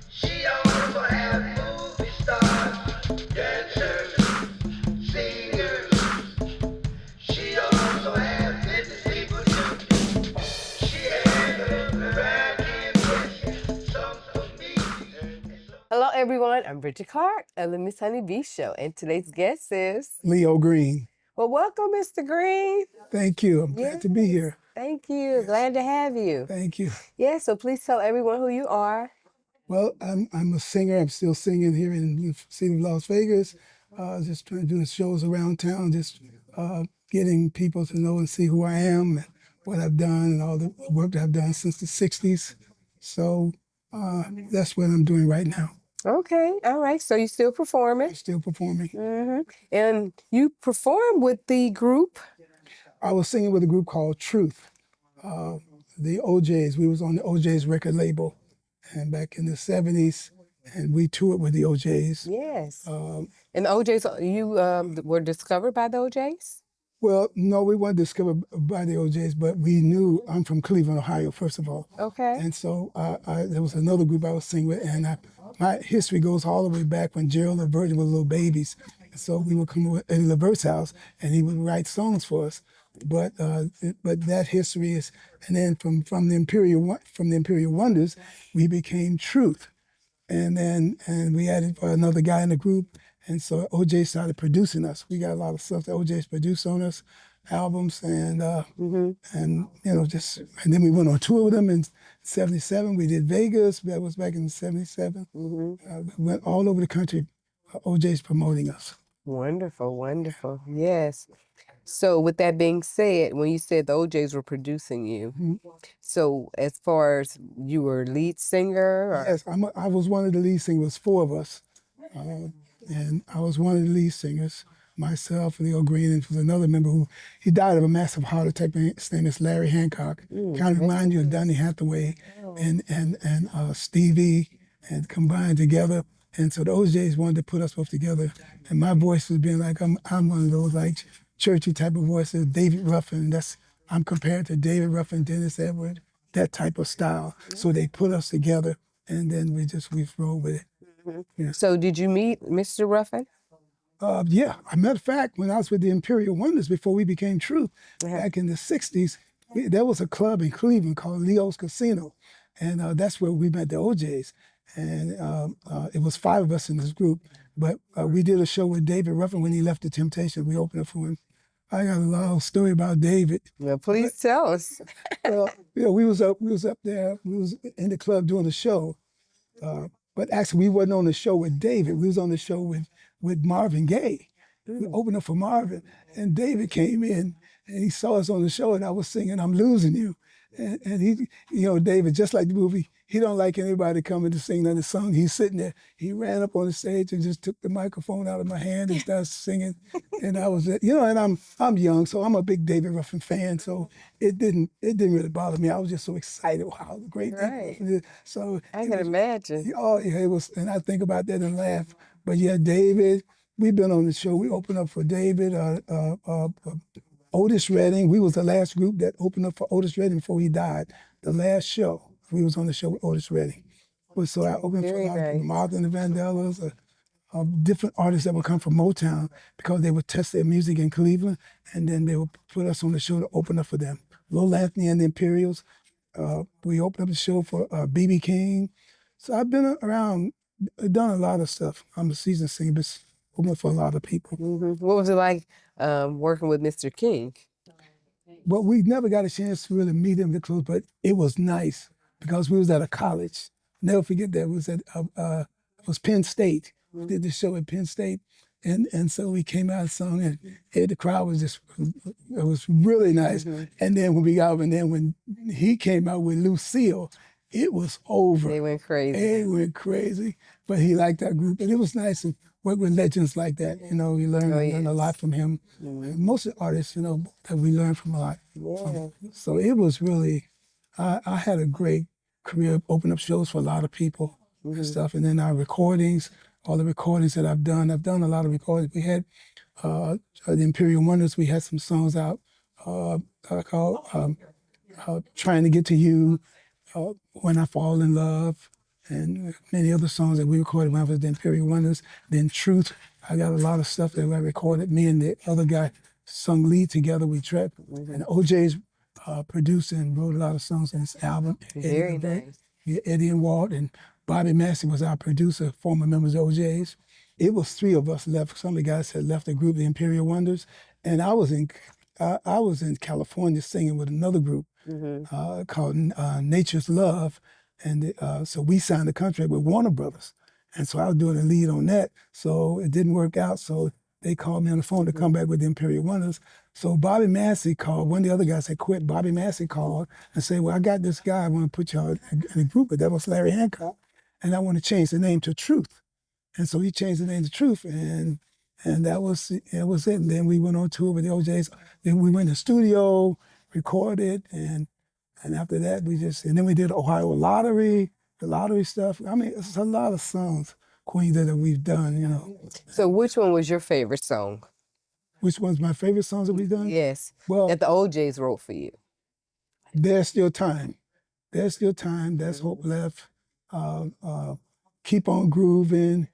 She also had movie stars, dancers, singers. She also had business people too. She had a variety of questions, some for me. Hello, everyone. I'm Bridgette Clarke of the Miss Honey Bee Show, and today's guest is Leo Green. well, welcome, Mr. Green. Thank you. I'm glad to be Yes, here. thank you. Yes. Glad to have you. Thank you. Yeah, so please tell everyone who you are. Well, I'm a singer. I'm still singing here in the city of Las Vegas. Just trying to do shows around town, just getting people to know and see who I am, and what I've done, and all the work that I've done since the '60s. So that's what I'm doing right now. Okay, all right. So you're still performing, I'm still performing. and you perform with the group. I was singing with a group called Truth, the OJs. We was on the OJs record label, and back in the '70s, and we toured with the OJs. Yes. And the OJs, you were discovered by the OJs? Well, no, we weren't discovered by the OJs, but we knew I'm from Cleveland, Ohio, first of all. Okay. And so there was another group I was singing with, and my history goes all the way back when Gerald and Virgin were little babies. And so we would come to Eddie LaVert's house, and he would write songs for us. But that history is, and then from the Imperial Wonders, we became Truth, and we added another guy in the group, and so OJ started producing us. We got a lot of stuff that OJ's produced on us, albums, and and then we went on tour with them in '77. We did Vegas. That was back in '77. We went all over the country. OJ's promoting us. Wonderful, wonderful. Yes. So with that being said, when you said the OJs were producing you, so as far as you were lead singer, or? Yes, I was one of the lead singers, 4 of us. And I was one of the lead singers, myself, Leo Green, and was another member who, he died of a massive heart attack. His name is Larry Hancock. Kind of remind you of Donny Hathaway and Stevie, and combined together. And so the OJs wanted to put us both together. And my voice was being like, I'm one of those like churchy type of voices, David Ruffin. I'm compared to David Ruffin, Dennis Edward, that type of style. So they put us together, and then we rolled with it. Yeah. So did you meet Mr. Ruffin? Yeah, as a matter of fact, when I was with the Imperial Wonders before we became Truth, back in the '60s, there was a club in Cleveland called Leo's Casino, and that's where we met the OJs. And it was 5 of us in this group, but we did a show with David Ruffin when he left the Temptations. We opened up for him. I got a long story about David. Well, please tell us. Well, we was up there. We was in the club doing a show. But actually, we wasn't on the show with David. We was on the show with Marvin Gaye. We opened up for Marvin, and David came in, and he saw us on the show, and I was singing "I'm Losing You," and he, David, just like the movie, he don't like anybody coming to sing another song. He's sitting there. He ran up on the stage and just took the microphone out of my hand and started singing, and I was, and I'm young, so I'm a big David Ruffin fan, so it didn't really bother me. I was just so excited. Wow, great! Right. So I can imagine. Oh, yeah, it was, and I think about that and laugh. But yeah, David, we've been on the show. We opened up for David, Otis Redding. We was the last group that opened up for Otis Redding before he died. The last show, we was on the show with Otis Redding. So I opened for nice. Martha and the Vandellas, different artists that would come from Motown because they would test their music in Cleveland, and then they would put us on the show to open up for them. Lil Anthony and the Imperials. We opened up the show for B.B. King. So I've been around, done a lot of stuff. I'm a seasoned singer, but opened up for a lot of people. What was it like working with Mr. King? Well, we never got a chance to really meet him close, but it was nice because we was at a college. Never forget that. It was Penn State. We did the show at Penn State. And so we came out and sung, and the crowd was it was really nice. And then when he came out with Lucille, it was over. They went crazy. They went crazy, but he liked that group, and it was nice to work with legends like that. You learn a lot from him. Most of the artists, that we learned from a lot. Yeah. So it was really, I had a great career, opened up shows for a lot of people and stuff, and then our recordings. All the recordings that I've done a lot of recordings. We had the Imperial Wonders. We had some songs out called "Trying to Get to You." When I Fall in Love, and many other songs that we recorded when I was the Imperial Wonders. Then Truth, I got a lot of stuff that I recorded. Me and the other guy sung lead together. We tracked, and OJ's produced and wrote a lot of songs on this album. Very nice. Yeah, Eddie and Walt, and Bobby Massey was our producer, former members of OJ's. It was three of us left. Some of the guys had left the group, the Imperial Wonders, and I was in California singing with another group called Nature's Love, and so we signed a contract with Warner Brothers, and so I was doing the lead on that. So it didn't work out. So they called me on the phone to come back with the Imperial Wonders. So Bobby Massey called. One of the other guys had quit. Bobby Massey called and said, "Well, I got this guy. I want to put y'all in a group." But that was Larry Hancock, and I want to change the name to Truth. And so he changed the name to Truth, and that was it. And then we went on tour with the OJs. Then we went to the studio, recorded, and after that and then we did Ohio Lottery, the lottery stuff. I mean, it's a lot of songs, Queen, that we've done. You know. So which one was your favorite song? Which one's my favorite songs that we've done? Yes. Well, That the OJs wrote for you. There's Still Time. There's Still Time. There's Hope Left. Keep on Grooving.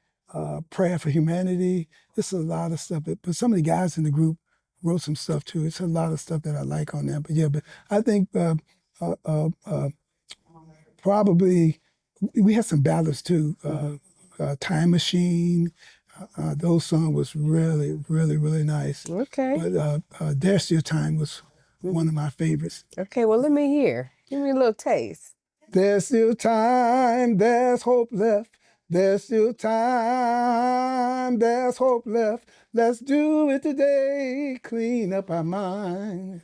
Prayer for Humanity. It's a lot of stuff. But some of the guys in the group wrote some stuff too. It's a lot of stuff that I like on there. But yeah, but I think probably we had some ballads too. Time Machine. Those songs was really, really, really nice. Okay. But There's Still Time was one of my favorites. Okay, well, let me hear. Give me a little taste. There's still time, there's hope left. There's still time, there's hope left. Let's do it today, clean up our mind.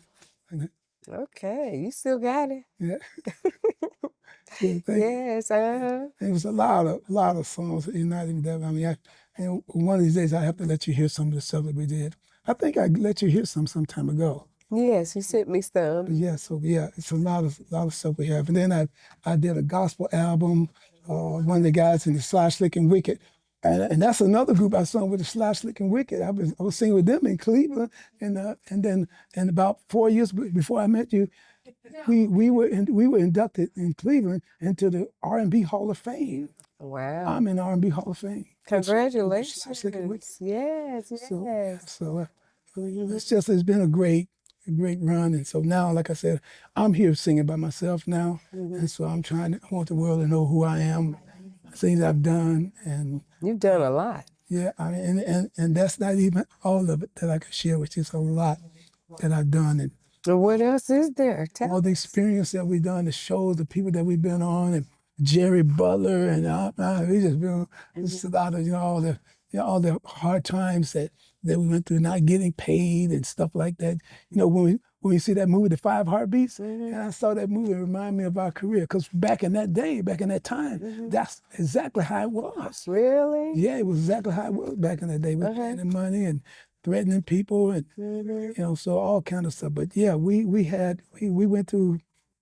Okay, you still got it. Yeah. Yeah, Yes. It was a lot of songs. You're not even that. I mean, and one of these days I have to let you hear some of the stuff that we did. I think I let you hear some time ago. Yes, you sent me some. But yeah, so yeah, it's a lot of stuff we have. And then I did a gospel album. One of the guys in the Sly Slick and Wicked, and that's another group I sung with, the Sly Slick and Wicked. I was singing with them in Cleveland, and then about 4 years before I met you, we were inducted in Cleveland into the R&B Hall of Fame. Wow. I'm in R&B Hall of Fame. Congratulations. Sly Slick and Wicked. Yes, yes. So it's been a great run, and so now, like I said, I'm here singing by myself now, and so I want the world to know who I am, things I've done, and You've done a lot. yeah, I mean, and that's not even all of it that I can share with you. It's a lot that I've done, and So what else is there? Tell all the experience that we've done, the shows, the people that we've been on, and Jerry Butler, and we just been just a lot of all the hard times that we went through, not getting paid and stuff like that. You know, when we see that movie, The Five Heartbeats, and I saw that movie, it reminded me of our career, because back in that time, that's exactly how it was. Really? Yeah, it was exactly how it was back in that day, with paying money and threatening people, and you know, so all kind of stuff. But yeah, we went through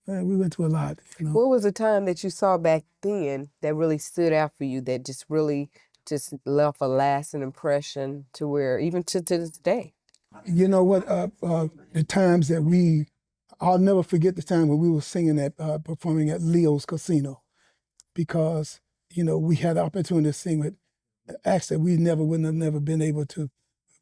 a lot. You know? What was a time that you saw back then that really stood out for you, that just really just left a lasting impression to where, even to this day? You know what? The times that I'll never forget the time when we were singing performing at Leo's Casino, because, you know, we had the opportunity to sing with acts that we would have never been able to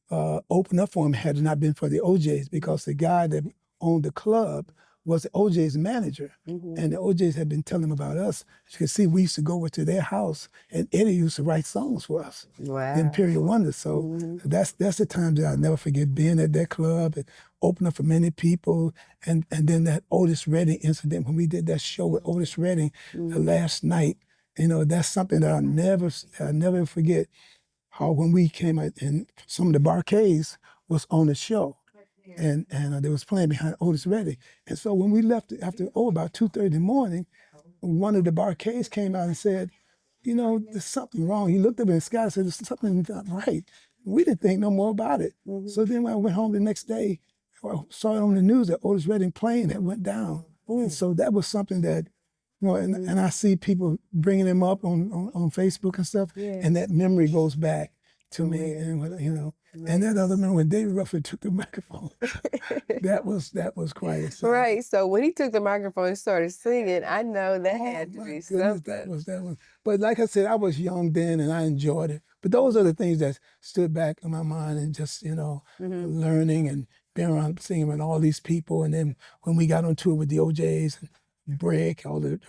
open up for him had it not been for the OJs, because the guy that owned the club was the OJ's manager. And the OJs had been telling him about us. You can see we used to go over to their house, and Eddie used to write songs for us. Wow. The Imperial Wonders. So that's the time that I'll never forget, being at that club and opening up for many people. And then that Otis Redding incident, when we did that show with Otis Redding the last night, you know, that's something that I'll never forget. How when we came out, and some of the Barcades was on the show, and they was playing behind Otis Redding. And so when we left after about 2:30 in the morning, one of the Barcades came out and said, you know, there's something wrong. He looked up in the sky and said, there's something not right. We didn't think no more about it. So then when I went home the next day, I saw it on the news that Otis Redding plane that went down. And so that was something that, you know, and I see people bringing him up on Facebook and stuff, and that memory goes back. to me, and and that other man when David Ruffin took the microphone, that was quite a sight. Right. So when he took the microphone and started singing, I know that had to My be goodness, something. that was. But like I said, I was young then, and I enjoyed it. But those are the things that stood back in my mind, and just learning and being around singing with all these people. And then when we got on tour with the OJs and Brick, all the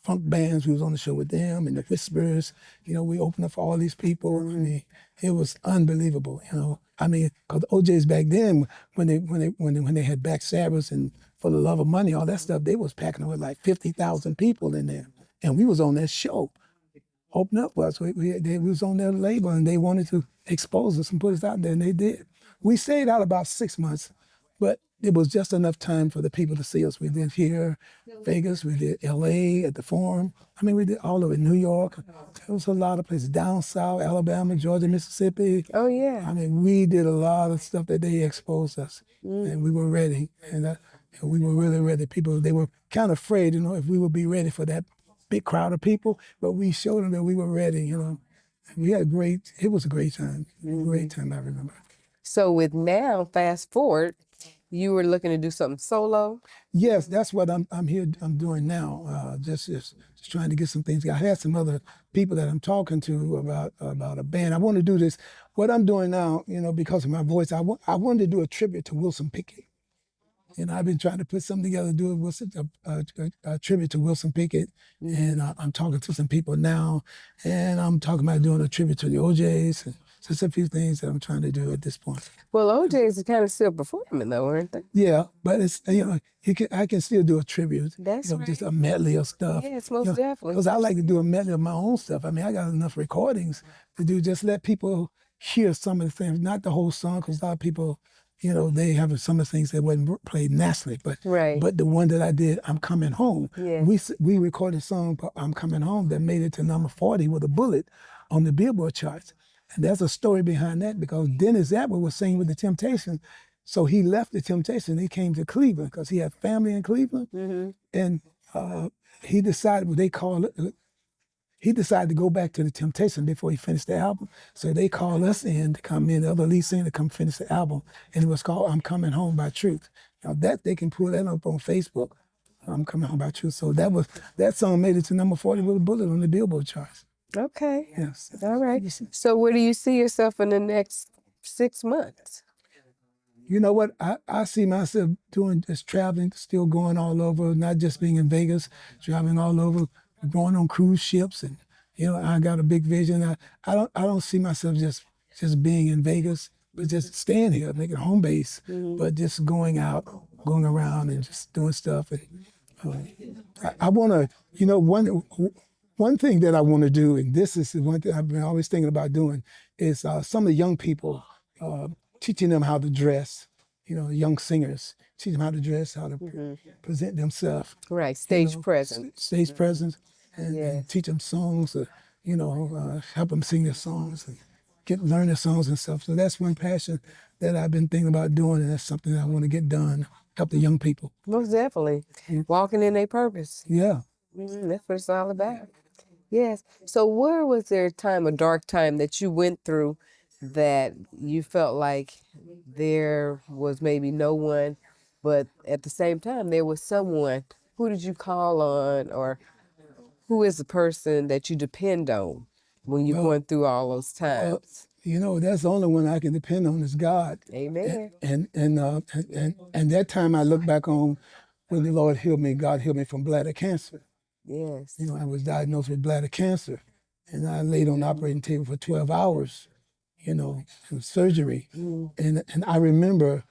funk bands, we was on the show with them, and the Whispers. We opened up for all these people. I mean, it was unbelievable. I mean, because the OJs back then, when they had Black Sabbath and For the Love of Money, all that stuff, they was packing with like 50,000 people in there, and we was on that show. Open up for us. We was on their label, and they wanted to expose us and put us out there, and they did. We stayed out about 6 months, but it was just enough time for the people to see us. We did here, Vegas, we did LA at the Forum. I mean, we did all over New York. There was a lot of places down south, Alabama, Georgia, Mississippi. Oh, yeah. I mean, we did a lot of stuff that they exposed us, and we were ready. And we were really ready. People, they were kind of afraid, if we would be ready for that big crowd of people, but we showed them that we were ready, We had it was a great time. Great time, I remember. So with now, fast forward, you were looking to do something solo? Yes, that's what I'm doing now. Just trying to get some things. I had some other people that I'm talking to about a band. I want to do this. What I'm doing now, because of my voice, I wanted to do a tribute to Wilson Pickett. I've been trying to put something together, do a tribute to Wilson Pickett, and I'm talking to some people now, and I'm talking about doing a tribute to the OJs, and just a few things that I'm trying to do at this point. Well, OJs are kind of still performing though, aren't they? Yeah, but it's I can still do a tribute. That's right. Just a medley of stuff. Yes, most definitely. Because I like to do a medley of my own stuff. I mean, I got enough recordings to do. Just let people hear some of the things, not the whole song, because a lot of people, they have some of the things that wasn't played nationally. But Right. But the one that I did, I'm Coming Home. Yeah. We recorded a song, I'm Coming Home, that made it to number 40 with a bullet on the Billboard charts. And there's a story behind that, because Dennis Atwood was singing with the Temptations. So he left the Temptations. He came to Cleveland because he had family in Cleveland. And he decided, he decided to go back to the Temptations before he finished the album. So they called us in to come in, the other lead singer, to come finish the album. And it was called I'm Coming Home by Truth. Now that they can pull that up on Facebook, I'm Coming Home by Truth. So that song made it to number 40 with a bullet on the Billboard charts. Okay. Yes. All right. So where do you see yourself in the next 6 months? You know what? I see myself doing just traveling, still going all over, not just being in Vegas, traveling all over, going on cruise ships, and I got a big vision. I don't see myself just being in Vegas, but just staying here, making home base, but just going out, going around, and just doing stuff. And I want to, one thing that I want to do, and this is the one thing I've been always thinking about doing, is some of the young people, teaching them how to dress, young singers, teach them how to dress, how to present themselves. Right, stage presence. Stage presence, and Yes. teach them songs, help them sing their songs, and learn their songs and stuff. So that's one passion that I've been thinking about doing, and that's something that I want to get done, help the young people. Most definitely. Walking in their purpose. Yeah. That's what it's all about. Yes. So where was there a dark time that you went through that you felt like there was maybe no one, but at the same time there was someone? Who did you call on, or who is the person that you depend on when you're going through all those times? That's the only one I can depend on is God. Amen. And that time I look back on when the Lord healed me. God healed me from bladder cancer. Yes. I was diagnosed with bladder cancer, and I laid on the operating table for 12 hours, in surgery. And I remember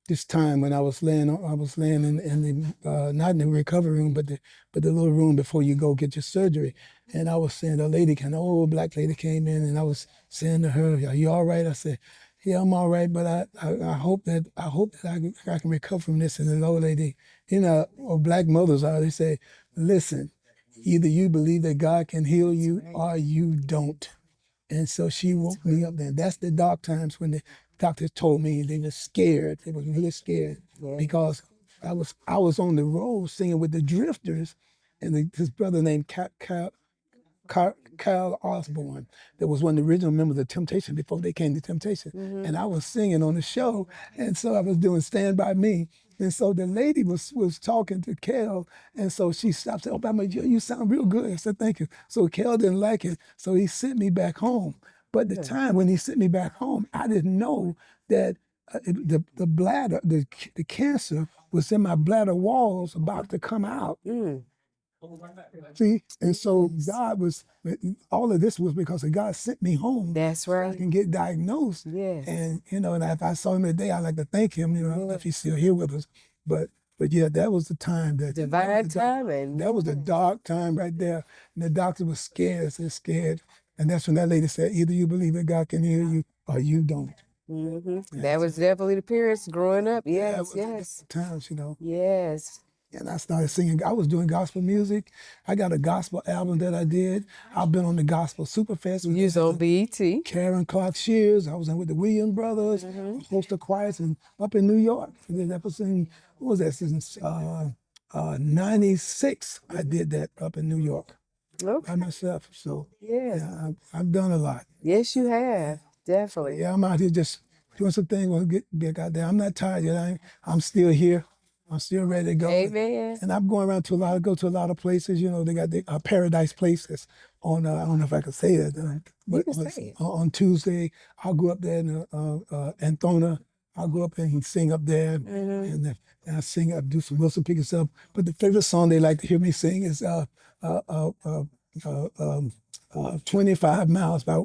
this time when I was laying in the not in the recovery room, but the little room before you go get your surgery. And I was saying, an old black lady came in, and I was saying to her, "Are you all right?" I said, "Yeah, I'm all right, but I hope that I can recover from this." And the old lady, or black mothers are, they say, "Listen, either you believe that God can heal you or you don't." And so she woke me up then. That's the dark times when the doctors told me they were scared. They were really scared because I was on the road singing with the Drifters, and this brother named Kyle Osborne, that was one of the original members of Temptation before they came to Temptation. And I was singing on the show, and so I was doing Stand By Me. And so the lady was talking to Kel, and so she stopped and said, "Oh, you sound real good." I said, "Thank you." So Kel didn't like it, so he sent me back home. But the time when he sent me back home, I didn't know that the bladder, the cancer was in my bladder walls about to come out. See, and so God was, all of this was because God sent me home. That's so I right. can get diagnosed. Yes. And and if I saw him today, I'd like to thank him. I don't know if he's still here with us, but yeah, that was the time that Divine timing. that was the dark time right there. And the doctor was scared, so scared. And that's when that lady said, either you believe that God can heal you or you don't. That was definitely the parents growing up. Yeah, Yes, it was yes. times, Yes. And I started singing. I was doing gospel music. I got a gospel album that I did. I've been on the Gospel Superfest. You was on BET. Karen Clark Shears. I was in with the Williams Brothers, a host of choirs, and up in New York. And then that was in, what was that, since 96. I did that up in New York Okay. by myself. So Yes. yeah, I've done a lot. Yes, you have. Definitely. Yeah, I'm out here just doing some things. Want to get out there. I'm not tired yet. I'm still here. I'm still ready to go. Amen. And I'm going around go to a lot of places. They got the Paradise Place that's on, I don't know if I can say it. But can say it. on Tuesday, I'll go up there in Anthona. I'll go up there and sing up there. And I sing, I do some Wilson Pickett stuff. But the favorite song they like to hear me sing is 25 Miles by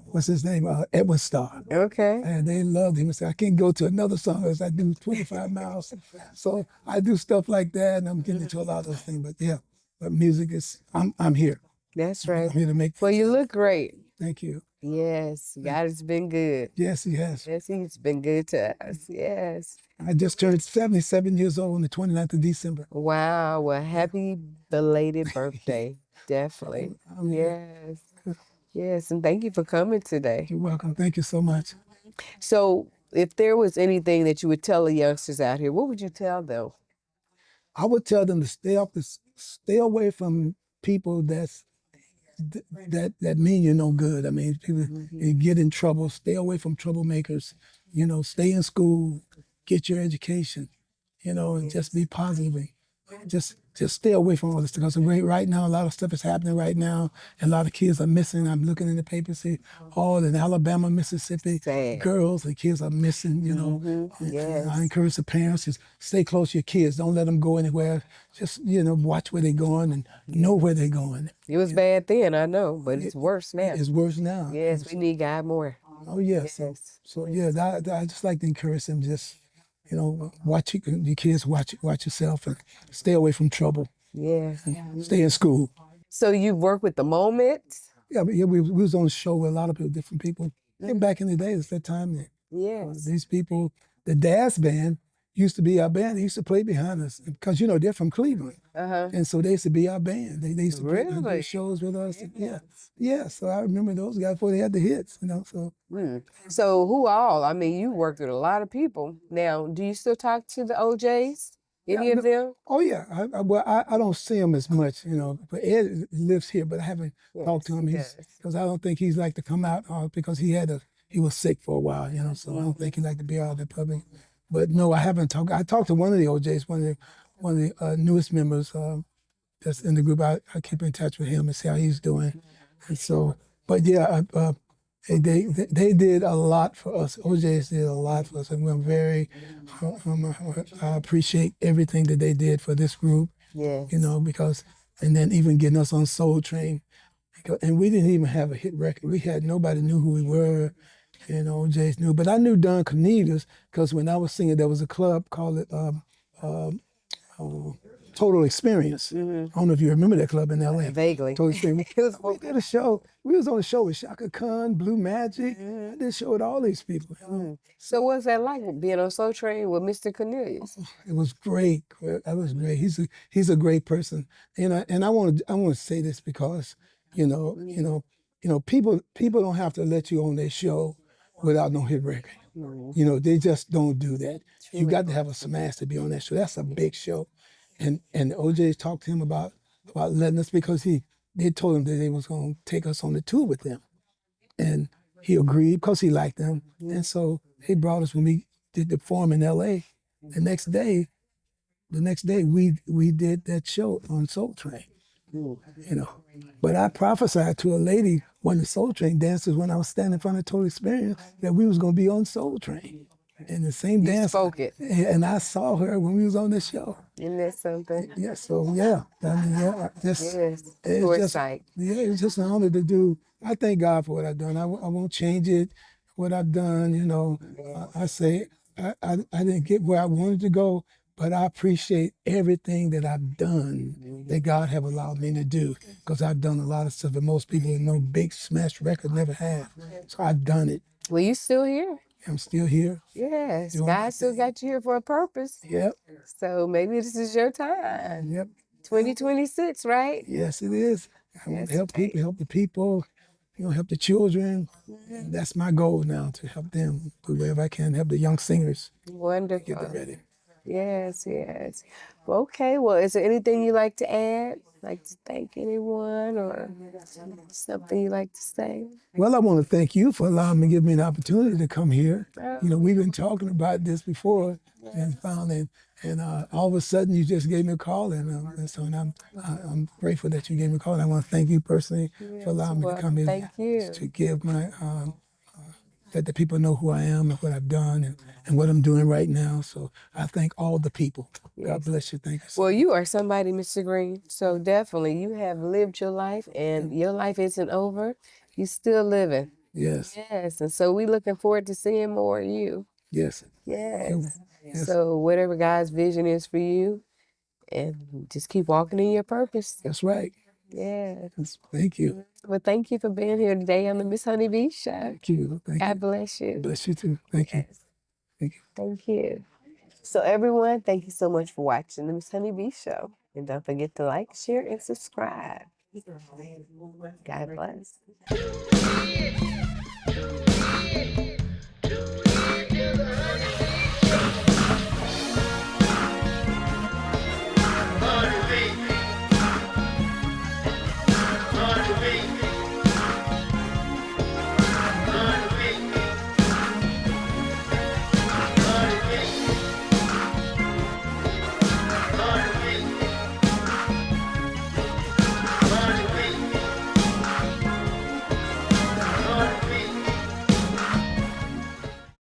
what's his name? Edwin Starr. Okay. And they loved him. I said, I can't go to another song as I do 25 miles. So I do stuff like that, and I'm getting into a lot of those things. But yeah, but music is, I'm here. That's right. I'm here to make. Well, you look great. Thank you. Yes. God has been good. Yes, he has. Yes, he's been good to us. Yes. I just turned 77 years old on the 29th of December. Wow. Well, happy belated birthday. Definitely. Yes. Yes. And thank you for coming today. You're welcome. Thank you so much. So, if there was anything that you would tell the youngsters out here, what would you tell them? I would tell them to stay away from people that mean you're no good. I mean, people you get in trouble. Stay away from troublemakers. Stay in school, get your education. And just be positive. Just stay away from all this because right now a lot of stuff is happening right now, and a lot of kids are missing. I'm looking in the paper, see all in Alabama, Mississippi, Sad. girls and kids are missing. Yes. I encourage the parents to stay close to your kids. Don't let them go anywhere. Just watch where they're going and know where they're going. It was bad then, I know, but it's worse now. It's worse now. Yes, we need God more. Oh yes. Yes. So yeah, I just like to encourage them. Just watch your kids, watch yourself, and stay away from trouble. Yeah. Stay in school. So you work with the moment? Yeah, but we was on the show with a lot of people, different people. And back in the day, it's that time that Yes. these people, the Daz band used to be our band. They used to play behind us because they're from Cleveland, and so they used to be our band. They used to play Really? do shows with us. Yeah. So I remember those guys before they had the hits. So So who all? I mean, you worked with a lot of people. Now, do you still talk to the OJs? Any of them? oh yeah. I don't see him as much. But Ed lives here, but I haven't talked to him. he does. Because I don't think he's like to come out because he was sick for a while. So I don't think he like to be out in the public. But no, I haven't talked. I talked to one of the OJs, one of the newest members that's in the group. I keep in touch with him and see how he's doing. And so, but yeah, they did a lot for us. OJs did a lot for us, and we're very. I appreciate everything that they did for this group. Yes. Because and then even getting us on Soul Train, and we didn't even have a hit record. We had nobody knew who we were. OJs knew, but I knew Don Cornelius because when I was singing, there was a club called it Total Experience. I don't know if you remember that club in LA. Vaguely. Total Experience. It was We did a show. We was on a show with Shaka Khan, Blue Magic. I did a show with all these people. So what's that like being on Soul Train with Mr. Cornelius? It was great. That was great. He's a great person. And I want to say this because people don't have to let you on their show without no hit record. They just don't do that. You got to have a smash to be on that show. That's a big show. And OJ talked to him about letting us because they told him that they was going to take us on the tour with them. And he agreed because he liked them. And so they brought us when we did the forum in LA. The next day, we did that show on Soul Train. You know, but I prophesied to a lady, one of the Soul Train dancers, when I was standing in front of Total Experience, that we was going to be on Soul Train. And the same You dance. spoke it. And I saw her when we was on the show. Isn't that something? Yeah, so yeah. I mean, yeah, just, Yes. it's Foresight. it's just an honor to do. I thank God for what I've done. I won't change it. What I've done, you know, I say I didn't get where I wanted to go, but I appreciate everything that I've done that God have allowed me to do, because I've done a lot of stuff that most people with no big smash record never have. So I've done it. Well, you still here. I'm still here. Yes. Doing my God still thing. got you here for a purpose. Yep. So maybe this is your time. Yep. 2026, right? Yes, it is. I want Yes, to help people, help the people, help the children. And that's my goal now, to help them do whatever I can, help the young singers Wonderful. get them ready. Yes, yes. Well, okay. Well, is there anything you like to add? Like to thank anyone or something you like to say? Well, I want to thank you for allowing me, give me an opportunity to come here. Oh. We've been talking about this before and found it, and all of a sudden you just gave me a call, and so I'm grateful that you gave me a call. And I want to thank you personally for allowing me to come here. Thank you. To give my let the people know who I am and what I've done and what I'm doing right now. So I thank all the people. Yes. God bless you. Thank you. Well, you are somebody, Mr. Green. So definitely you have lived your life, and your life isn't over. You're still living. Yes. Yes. And so we looking forward to seeing more of you. Yes. Yes. Yes. So whatever God's vision is for you, and just keep walking in your purpose. That's right. Yes. Yes. Thank you. Well, thank you for being here today on the Miss Honeybee Show. Thank you. Thank God you. bless you. Bless you too. Thank you. Yes. Thank you. Thank you. So everyone, thank you so much for watching the Miss Honeybee Show. And don't forget to like, share, and subscribe. God bless. Honeybee.